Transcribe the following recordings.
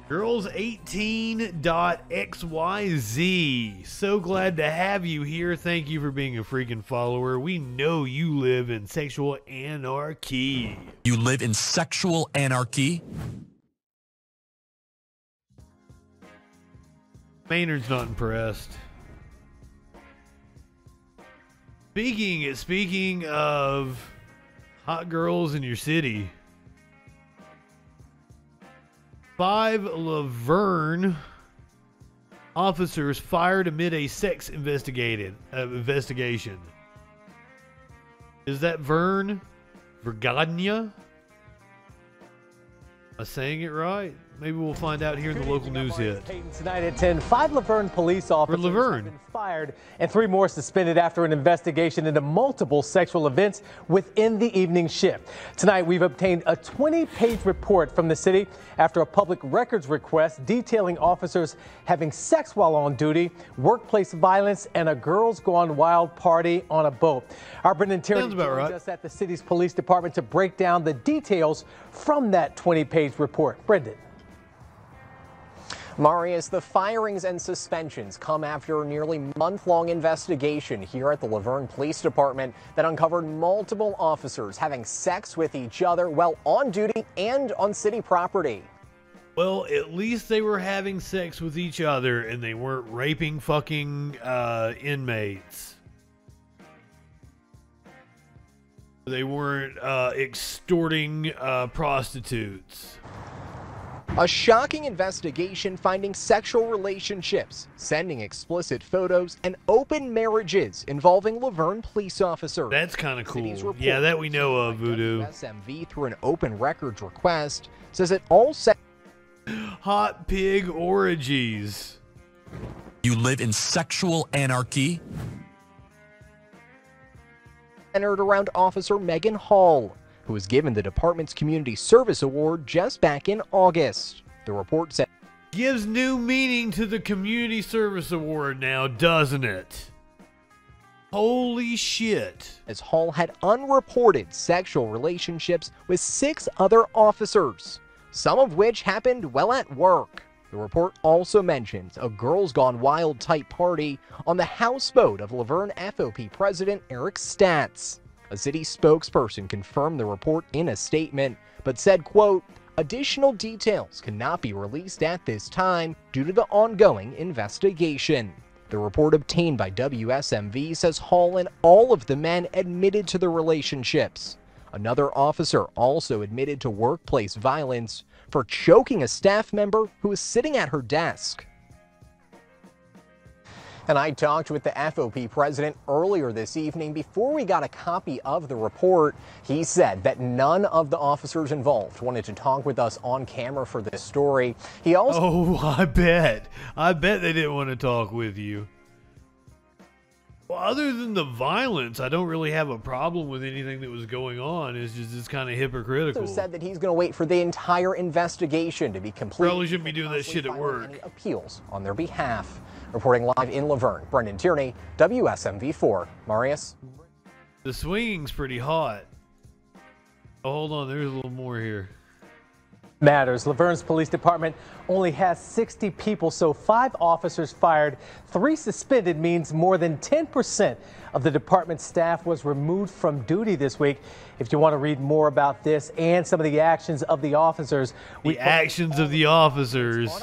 Girls18.xyz. So glad to have you here. Thank you for being a freaking follower. We know you live in sexual anarchy. You live in sexual anarchy? Maynard's not impressed. Speaking of hot girls in your city, 5 Laverne officers fired amid a sex investigation. Is that Vern? Vergadnia? Am I saying it right? Maybe we'll find out here in the local news hit. Tonight at 10, 5 Laverne police officers have been fired and 3 more suspended after an investigation into multiple sexual events within the evening shift. Tonight, we've obtained a 20-page report from the city after a public records request detailing officers having sex while on duty, workplace violence, and a Girls Gone Wild party on a boat. Our Brendan Tierney joins us at the city's police department to break down the details from that 20-page report. Brendan. Marius, the firings and suspensions come after a nearly month-long investigation here at the Laverne Police Department that uncovered multiple officers having sex with each other while on duty and on city property. Well, at least they were having sex with each other and they weren't raping fucking inmates. They weren't extorting prostitutes. A shocking investigation finding sexual relationships, sending explicit photos, and open marriages involving Laverne police officers. That's kind of cool. Yeah, that we know of, Voodoo. SMV through an open records request says it all said hot pig orgies. You live in sexual anarchy? Centered around Officer Megan Hall, who was given the department's Community Service Award just back in August. The report said gives new meaning to the Community Service Award now, doesn't it? Holy shit. As Hall had unreported sexual relationships with 6 other officers, some of which happened while at work. The report also mentions a Girls Gone Wild type party on the houseboat of Laverne FOP President Eric Statz. A city spokesperson confirmed the report in a statement, but said, quote, additional details cannot be released at this time due to the ongoing investigation. The report obtained by WSMV says Hall and all of the men admitted to the relationships. Another officer also admitted to workplace violence for choking a staff member who was sitting at her desk. And I talked with the FOP president earlier this evening. Before we got a copy of the report, he said that none of the officers involved wanted to talk with us on camera for this story. He also... Oh, I bet they didn't want to talk with you. Well, other than the violence, I don't really have a problem with anything that was going on. It's kind of hypocritical. Also said that he's going to wait for the entire investigation to be complete. Probably shouldn't be doing that shit at work. Any appeals on their behalf. Reporting live in Laverne, Brendan Tierney, WSMV4. Marius? The swinging's pretty hot. Oh, hold on, there's a little more here. Matters. Laverne's police department only has 60 people, so 5 officers fired, 3 suspended means more than 10% of the department's staff was removed from duty this week. If you want to read more about this and some of the actions of the officers, on our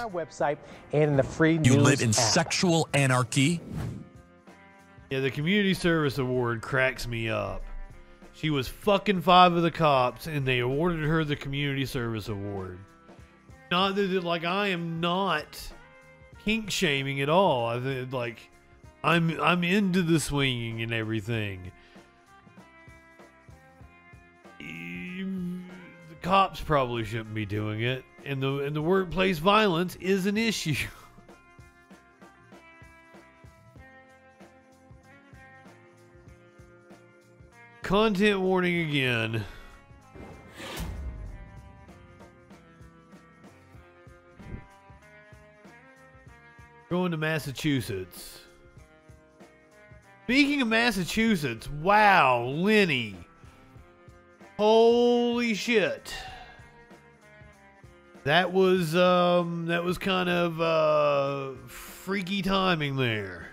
website and in the free news You live in app. sexual anarchy? Yeah, the Community Service Award cracks me up. She was fucking 5 of the cops, and they awarded her the Community Service Award. Not that, like, I am not kink shaming at all. I think, like, I'm into the swinging and everything. The cops probably shouldn't be doing it, and the workplace violence is an issue. Content warning again. Going to Massachusetts. Speaking of Massachusetts, wow, Lenny. Holy shit. That was kind of freaky timing there.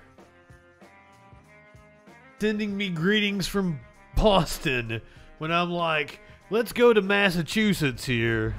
Sending me greetings from Boston when I'm like, let's go to Massachusetts here.